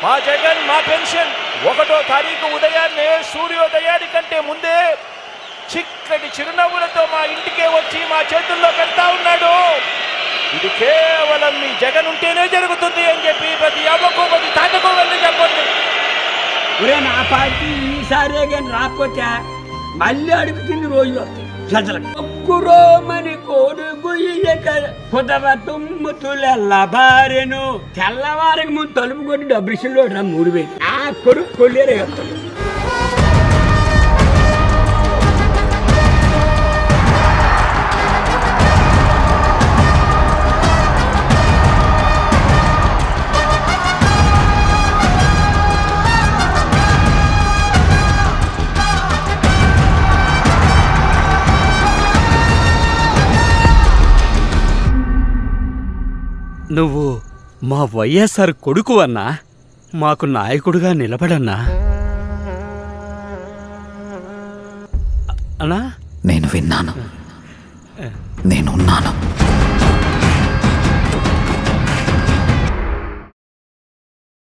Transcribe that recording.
మా జగన్ మా పెన్షన్ 1వ తారీఖు ఉదయాన్నే సూర్యోదయానికంటే ముందే చిక్కటి చిరునవ్వులతో మా ఇంటికే వచ్చి మా చేతుల్లో పెడతా ఉన్నాడు. ఇది కేవలం మీ జగన్ ఉంటేనే జరుగుతుంది అని చెప్పి ప్రతి అమ్మకు ప్రతి తాతకు వెళ్ళి చెప్పండి. నా పార్టీ ఈసారే కానీ రాకపోతే మళ్ళీ అడుగుతుంది రోజులు ఒక్కురోమని కొడుకు కుదవ తుమ్ముతుల భార్యను తెల్లవారికి ముందు తలుపు కొట్టి డబ్బులు 3000 ఆ కొడుకు కొల్లేరే వస్తాడు. నువ్వు మా వైఎస్ఆర్ కొడుకు అన్నా, మాకు నాయకుడుగా నిలబడన్నా. అన్నా నేను విన్నాను, నేనున్నాను.